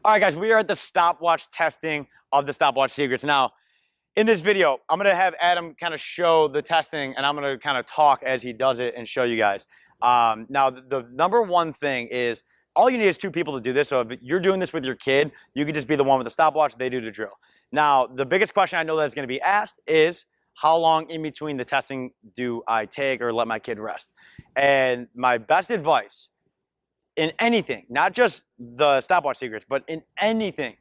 All right, guys, we are at the stopwatch testing of the stopwatch secrets. Now, in this video, I'm going to have Adam kind of show the testing, and I'm going to kind of talk as he does it and show you guys. Now, the number one thing is all you need is two people to do this. So if you're doing this with your kid, you could just be the one with the stopwatch. They do the drill. Now, the biggest question I know that's going to be asked is, how long in between the testing do I take or let my kid rest? And my best advice in anything, not just the stopwatch secrets, but in anything,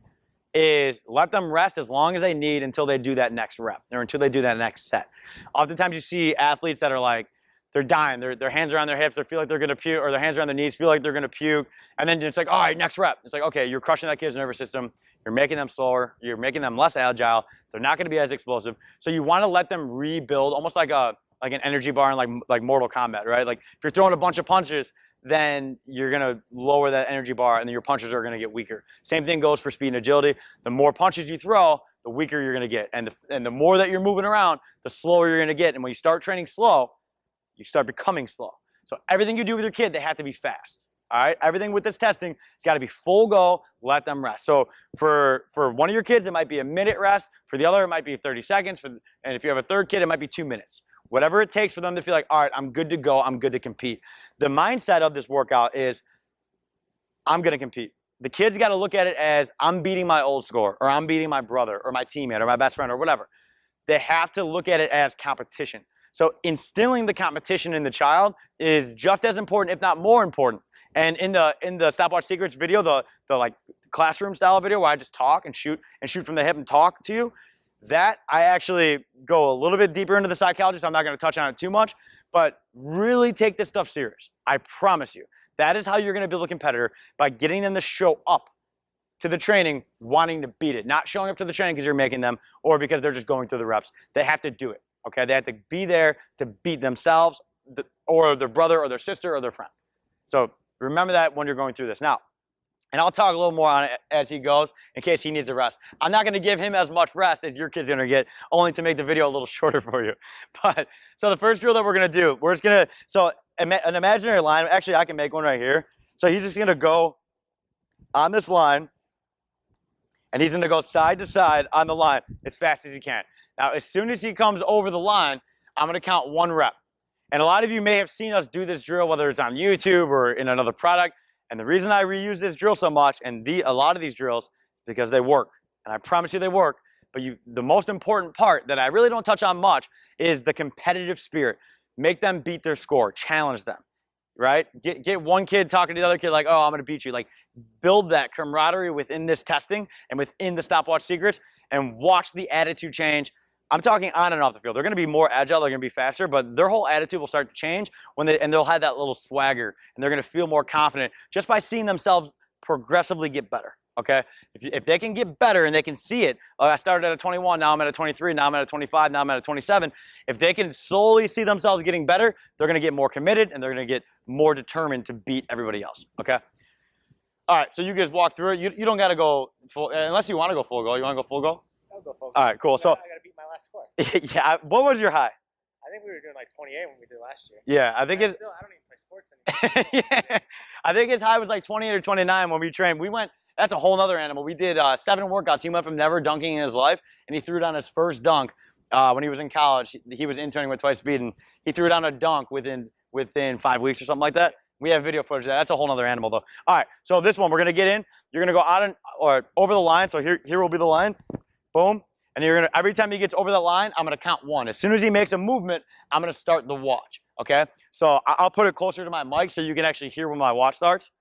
is let them rest as long as they need until they do that next rep or until they do that next set. Oftentimes you see athletes that are like, they're dying, their hands are on their hips, they feel like they're gonna puke, or their hands are on their knees, feel like they're gonna puke, and then it's like, all right, next rep. It's like, okay, you're crushing that kid's nervous system, you're making them slower, you're making them less agile, they're not gonna be as explosive. So you wanna let them rebuild, almost like an energy bar in like Mortal Kombat, right? Like if you're throwing a bunch of punches, then you're gonna lower that energy bar and then your punches are gonna get weaker. Same thing goes for speed and agility. The more punches you throw, the weaker you're gonna get. And the more that you're moving around, the slower you're gonna get. And when you start training slow, you start becoming slow. So everything you do with your kid, they have to be fast. All right, everything with this testing, it's gotta be full go, let them rest. So for one of your kids, it might be a minute rest. For the other, it might be 30 seconds. And if you have a third kid, it might be 2 minutes. Whatever it takes for them to feel like, all right, I'm good to go, I'm good to compete. The mindset of this workout is, I'm gonna compete. The kid's gotta look at it as, I'm beating my old score, or I'm beating my brother, or my teammate, or my best friend, or whatever. They have to look at it as competition. So instilling the competition in the child is just as important, if not more important. And in the Stopwatch Secrets video, the like classroom style video where I just talk and shoot from the hip and talk to you, that I actually go a little bit deeper into the psychology, so I'm not going to touch on it too much, but really take this stuff serious. I promise you. That is how you're going to build a competitor, by getting them to show up to the training wanting to beat it, not showing up to the training because you're making them or because they're just going through the reps. They have to do it, okay? They have to be there to beat themselves or their brother or their sister or their friend. So remember that when you're going through this. Now, and I'll talk a little more on it as he goes in case he needs a rest. I'm not going to give him as much rest as your kid's going to get, only to make the video a little shorter for you. But so the first drill that we're going to do, we're just going to, so an imaginary line, actually I can make one right here. So he's just going to go on this line and he's going to go side to side on the line as fast as he can. Now, as soon as he comes over the line, I'm going to count 1 rep. And a lot of you may have seen us do this drill, whether it's on YouTube or in another product. And the reason I reuse this drill so much, and a lot of these drills, because they work. And I promise you they work. But the most important part that I really don't touch on much is the competitive spirit. Make them beat their score. Challenge them, right? Get one kid talking to the other kid like, oh, I'm going to beat you. Like, build that camaraderie within this testing and within the Stopwatch Secrets, and watch the attitude change. I'm talking on and off the field. They're going to be more agile, they're going to be faster, but their whole attitude will start to change and they'll have that little swagger, and they're going to feel more confident just by seeing themselves progressively get better, okay? If they can get better and they can see it, oh, I started at a 21, now I'm at a 23, now I'm at a 25, now I'm at a 27. If they can slowly see themselves getting better, they're going to get more committed and they're going to get more determined to beat everybody else, okay? All right, so you guys walk through it. You don't got to go full, unless you want to go full goal. You want to go full goal? I'll go full goal. All right, cool. So I got to beat my last score. yeah, what was your high? I think we were doing like 28 when we did last year. Yeah, I think I don't even play sports anymore. yeah. I think his high was like 28 or 29 when we trained. We went, that's a whole nother animal. We did 7 workouts. He went from never dunking in his life, and he threw down his first dunk when he was in college. He was interning with Twice Speed, and he threw down a dunk within 5 weeks or something like that. We have video footage of that. That's a whole nother animal, though. All right, so this one, we're going to get in. You're going to go out or over the line. So here will be the line. Boom. And you're going to, every time he gets over that line, I'm going to count 1. As soon as he makes a movement, I'm going to start the watch, okay? So I'll put it closer to my mic so you can actually hear when my watch starts.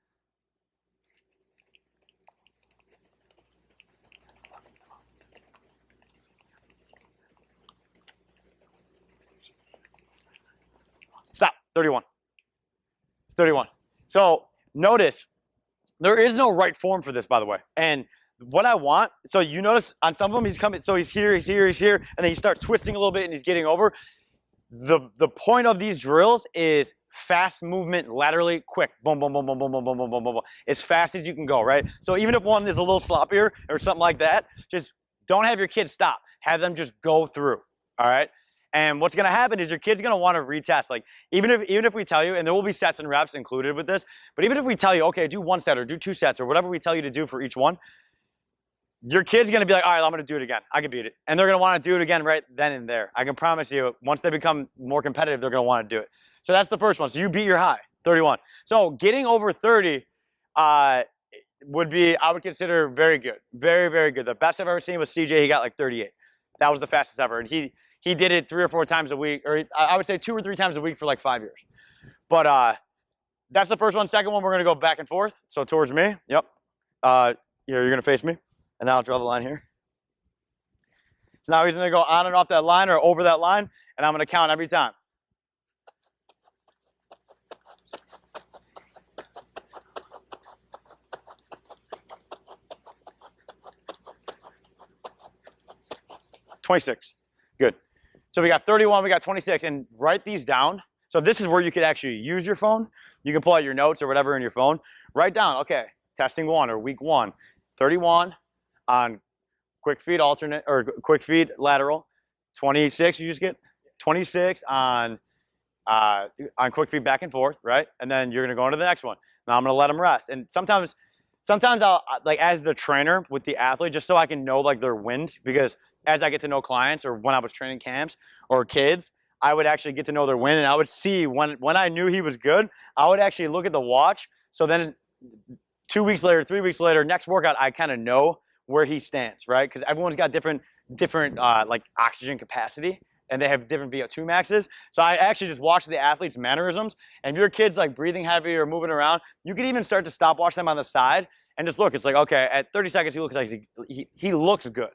Stop, 31. It's 31. So notice, there is no right form for this, by the way. And what I want, so you notice on some of them, he's coming, so he's here, and then he starts twisting a little bit and he's getting over. The point of these drills is fast movement laterally, quick. Boom, boom, boom, boom, boom, boom, boom, boom, boom, boom, boom. As fast as you can go, right? So even if one is a little sloppier or something like that, just don't have your kids stop. Have them just go through, all right? And what's going to happen is your kid's going to want to retest. Like even if we tell you, and there will be sets and reps included with this, but even if we tell you, okay, do 1 set or do 2 sets or whatever we tell you to do for each one, your kid's going to be like, all right, I'm going to do it again. I can beat it. And they're going to want to do it again right then and there. I can promise you, once they become more competitive, they're going to want to do it. So that's the first one. So you beat your high, 31. So getting over 30 would be, I would consider very good. Very, very good. The best I've ever seen was CJ. He got like 38. That was the fastest ever. And he did it 3 or 4 times a week, or I would say 2 or 3 times a week for like 5 years. But that's the first one. Second one, we're going to go back and forth. So towards me. Yep. Here, you're going to face me. And now I'll draw the line here. So now he's going to go on and off that line or over that line, and I'm going to count every time. $26. Good. So we got 31, we got 26, and write these down. So this is where you could actually use your phone. You can pull out your notes or whatever in your phone. Write down, okay, testing 1 or week 1, 31 on quick feet alternate or quick feet lateral. 26, you just get 26 on quick feet back and forth, right? And then you're gonna go into the next one. Now I'm gonna let them rest. And sometimes I'll like as the trainer with the athlete, just so I can know like their wind, because as I get to know clients or when I was training camps or kids, I would actually get to know their wind, and I would see when I knew he was good, I would actually look at the watch. So then 2 weeks later, 3 weeks later, next workout, I kind of know where he stands, right? Because everyone's got different like oxygen capacity, and they have different VO2 maxes. So I actually just watch the athlete's mannerisms, and if your kid's like breathing heavy or moving around, you could even start to stopwatch them on the side and just look. It's like, okay, at 30 seconds, he looks like he looks good,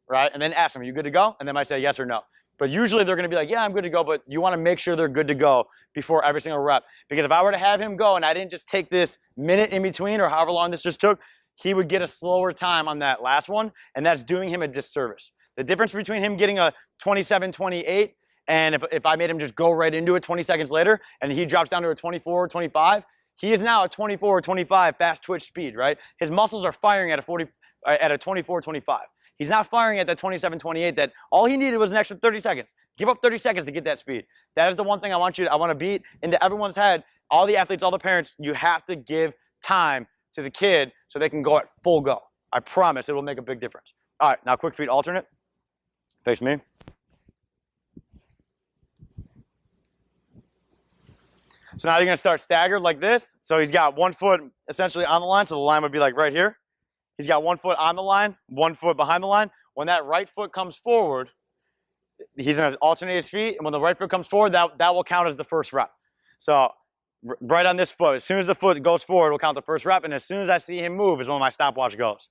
right? And then ask them, are you good to go? And they might say yes or no. But usually they're going to be like, yeah, I'm good to go, but you want to make sure they're good to go before every single rep. Because if I were to have him go and I didn't just take this minute in between or however long this just took, he would get a slower time on that last one, and that's doing him a disservice. The difference between him getting a 27-28 and if I made him just go right into it 20 seconds later and he drops down to a 24-25, he is now a 24-25 fast twitch speed, right? His muscles are firing at a 24-25. He's not firing at that 27-28 that all he needed was an extra 30 seconds. Give up 30 seconds to get that speed. That is the one thing I want to beat into everyone's head. All the athletes, all the parents, you have to give time to the kid so they can go at full go. I promise it will make a big difference. All right, now quick feet alternate. Face me. So now you're going to start staggered like this. So he's got 1 foot essentially on the line, so the line would be like right here. He's got 1 foot on the line, 1 foot behind the line. When that right foot comes forward, he's going to alternate his feet, and when the right foot comes forward, that will count as the first rep. So right on this foot, as soon as the foot goes forward, we'll count the first rep, and as soon as I see him move is when my stopwatch goes.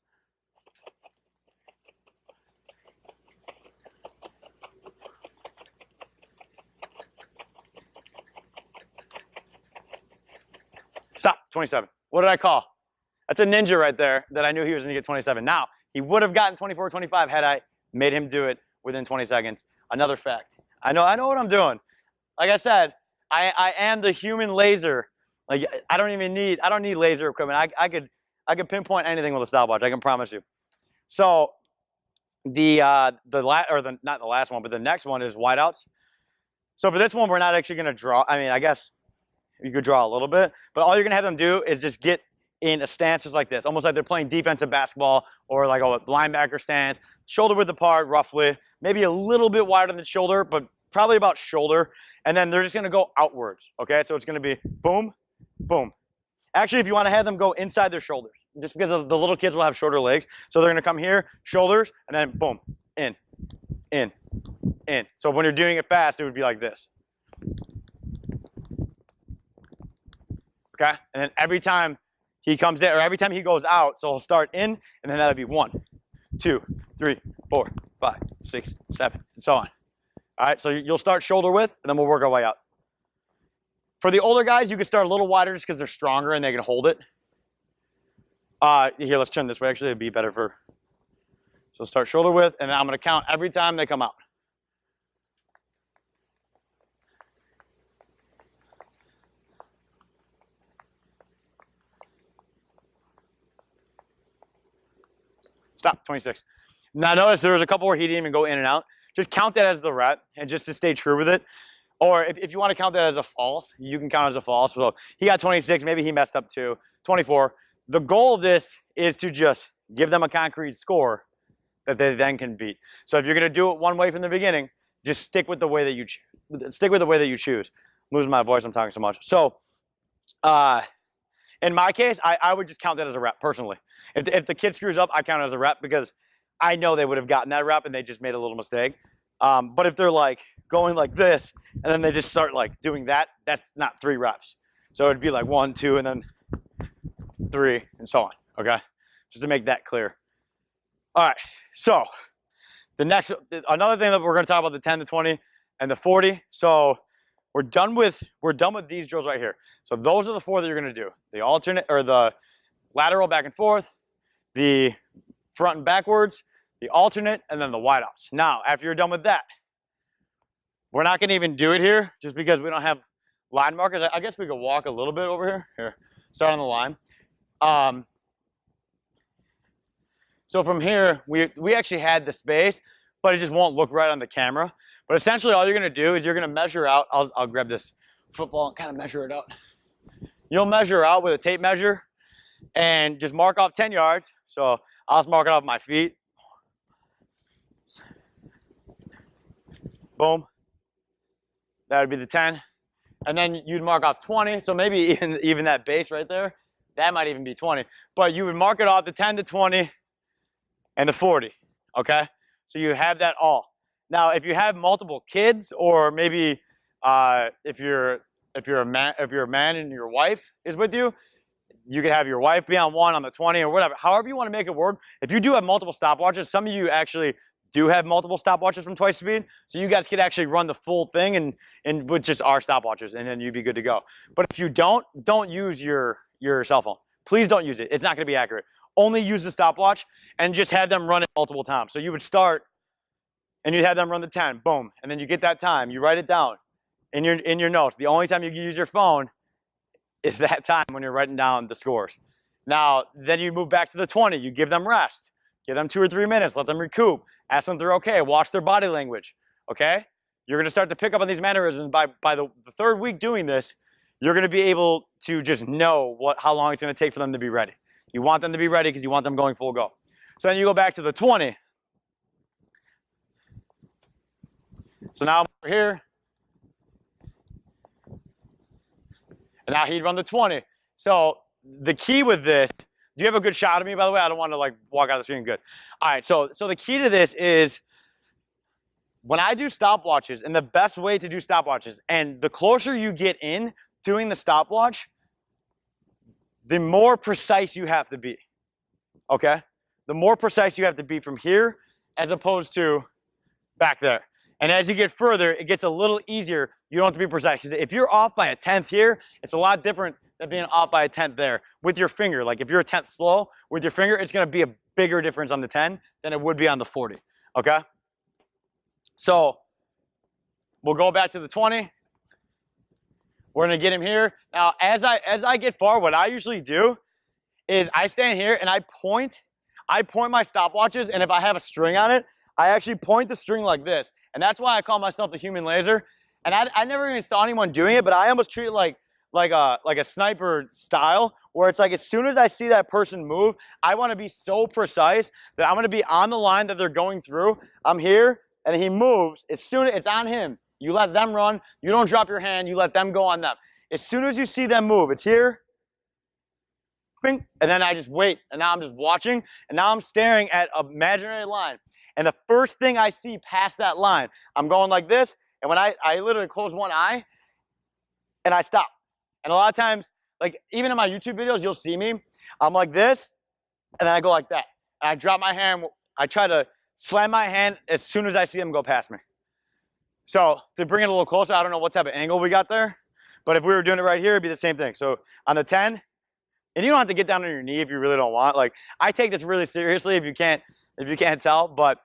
Stop, 27. What did I call? That's a ninja right there that I knew he was going to get 27. Now, he would have gotten 24-25 had I made him do it within 20 seconds. Another fact. I know what I'm doing. Like I said, I am the human laser. Like I don't need laser equipment. I could pinpoint anything with a stopwatch. I can promise you. So not the last one, but the next one is wideouts. So for this one, we're not actually going to draw. I mean, I guess you could draw a little bit, but all you're going to have them do is just get in a stance just like this, almost like they're playing defensive basketball or like a linebacker stance, shoulder width apart roughly, maybe a little bit wider than shoulder, but probably about shoulder. And then they're just going to go outwards, okay? So it's going to be boom, boom. Actually, if you want to have them go inside their shoulders, just because the little kids will have shorter legs. So they're going to come here, shoulders, and then boom, in, in, in. So when you're doing it fast, it would be like this. Okay? And then every time he comes in, or every time he goes out, so he'll start in, and then that'll be 1, 2, 3, 4, 5, 6, 7, and so on. All right, so you'll start shoulder width, and then we'll work our way out. For the older guys, you can start a little wider just because they're stronger and they can hold it. Here, let's turn this way. Actually, it'd be better for. So start shoulder width, and then I'm going to count every time they come out. Stop, 26. Now notice there was a couple where he didn't even go in and out. just count that as the rep and just to stay true with it. Or if you want to count that as a false, you can count it as a false. So he got 26, maybe he messed up too, 24. The goal of this is to just give them a concrete score that they then can beat. So if you're going to do it one way from the beginning, just stick with the way that you choose. I'm losing my voice, I'm talking so much. So in my case, I would just count that as a rep personally. If the kid screws up, I count it as a rep because I know they would have gotten that rep and they just made a little mistake. But if they're like going like this and then they just start like doing that, that's not 3 reps. So it'd be like 1, 2, and then 3, and so on. Okay, just to make that clear. All right. So another thing that we're going to talk about, the 10, the 20, and the 40. So we're done with these drills right here. So those are the 4 that you're going to do: the alternate or the lateral back and forth, the front and backwards, the alternate, and then the wideouts. Now, after you're done with that, we're not going to even do it here just because we don't have line markers. I guess we could walk a little bit over here. Here, start on the line. So from here, we actually had the space, but it just won't look right on the camera. But essentially, all you're going to do is you're going to measure out. I'll grab this football and kind of measure it out. You'll measure out with a tape measure and just mark off 10 yards. So I'll just mark it off my feet. Boom. That would be the 10. And then you'd mark off 20. So maybe even that base right there, that might even be 20. But you would mark it off the 10 to 20 and the 40. Okay? So you have that all. Now, if you have multiple kids, or maybe if you're a man and your wife is with you, you could have your wife be on 1 on the 20 or whatever. However you want to make it work. If you do have multiple stopwatches, some of you actually do have multiple stopwatches from Twice Speed, so you guys could actually run the full thing and with just our stopwatches, and then you'd be good to go. But if you don't use your cell phone. Please don't use it. It's not going to be accurate. Only use the stopwatch and just have them run it multiple times. So you would start and you'd have them run the 10, boom, and then you get that time. You write it down in your notes. The only time you can use your phone is that time when you're writing down the scores. Now, then you move back to the 20. You give them rest. Give them 2 or 3 minutes. Let them recoup. Ask them if they're okay. Watch their body language. Okay? You're going to start to pick up on these mannerisms. By the 3rd week doing this, you're going to be able to just know how long it's going to take for them to be ready. You want them to be ready because you want them going full go. So then you go back to the 20. So now I'm over here. And now he'd run the 20. So the key with this, do you have a good shot of me, by the way? I don't want to like walk out of the screen good. All right, so the key to this is when I do stopwatches, and the best way to do stopwatches, and the closer you get in doing the stopwatch, the more precise you have to be, okay? The more precise you have to be from here as opposed to back there. And as you get further, it gets a little easier. You don't have to be precise. Because if you're off by a 10th here, it's a lot different than being off by a 10th there with your finger. Like if you're a 10th slow with your finger, it's going to be a bigger difference on the 10 than it would be on the 40, okay? So we'll go back to the 20. We're going to get him here. Now, as I get far, what I usually do is I stand here and I point my stopwatches, and if I have a string on it, I actually point the string like this. And that's why I call myself the human laser. And I never even saw anyone doing it, but I almost treat it like a sniper style, where it's like as soon as I see that person move, I want to be so precise that I'm going to be on the line that they're going through. I'm here, and he moves. As soon as it's on him, you let them run. You don't drop your hand. You let them go on them. As soon as you see them move, it's here. Bing, and then I just wait. And now I'm just watching. And now I'm staring at an imaginary line. And the first thing I see past that line, I'm going like this. And when I literally close one eye, and I stop. And a lot of times, like even in my YouTube videos, you'll see me. I'm like this, and then I go like that. And I drop my hand. I try to slam my hand as soon as I see them go past me. So to bring it a little closer, I don't know what type of angle we got there. But if we were doing it right here, it'd be the same thing. So on the 10, and you don't have to get down on your knee if you really don't want. Like I take this really seriously if you can't tell. But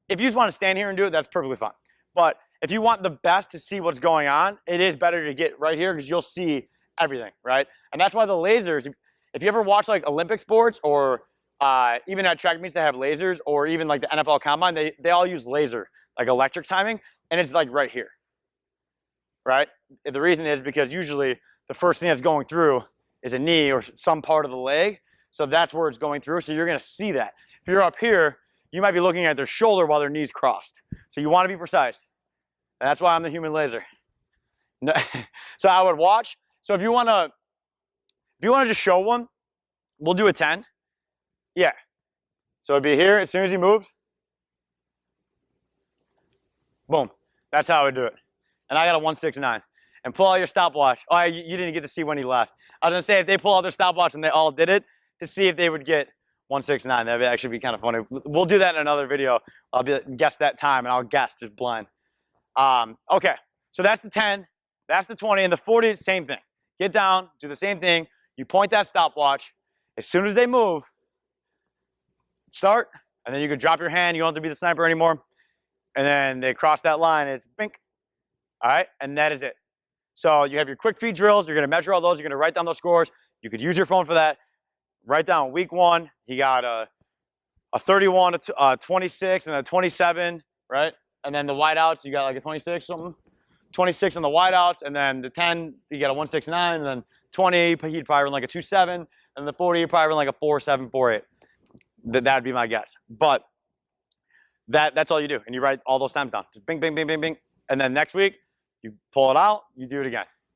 if you just want to stand here and do it, that's perfectly fine. But if you want the best to see what's going on, it is better to get right here because you'll see everything, right? And that's why the lasers, if you ever watch like Olympic sports or even at track meets that have lasers, or even like the NFL Combine, they all use laser like electric timing, and it's like right here, right? The reason is because usually the first thing that's going through is a knee or some part of the leg, so that's where it's going through, so you're gonna see that. If you're up here, you might be looking at their shoulder while their knee's crossed. So you wanna be precise. And that's why I'm the human laser. So I would watch. So if you wanna just show one, we'll do a 10. Yeah. So it'd be here, as soon as he moves, boom. That's how I would do it. And I got a 169. And pull out your stopwatch. Oh, you didn't get to see when he left. I was gonna say, if they pull out their stopwatch and they all did it, to see if they would get 169. That'd actually be kind of funny. We'll do that in another video. I'll guess that time, and I'll guess just blind. Okay, so that's the 10, that's the 20, and the 40, same thing. Get down, do the same thing. You point that stopwatch. As soon as they move, start, and then you can drop your hand. You don't have to be the sniper anymore. And then they cross that line, and it's bink. All right, and that is it. So you have your quick feed drills. You're going to measure all those. You're going to write down those scores. You could use your phone for that. Write down week 1. He got a 31, a 26, and a 27, right? And then the wideouts, you got like a 26 something. 26 on the wideouts, and then the 10, you got a 169, and then 20, he'd probably run like a 27, and the 40, he'd probably run like a 47, 48. That would be my guess. But that's all you do, and you write all those times down. Just bing, bing, bing, bing, bing. And then next week, you pull it out, you do it again.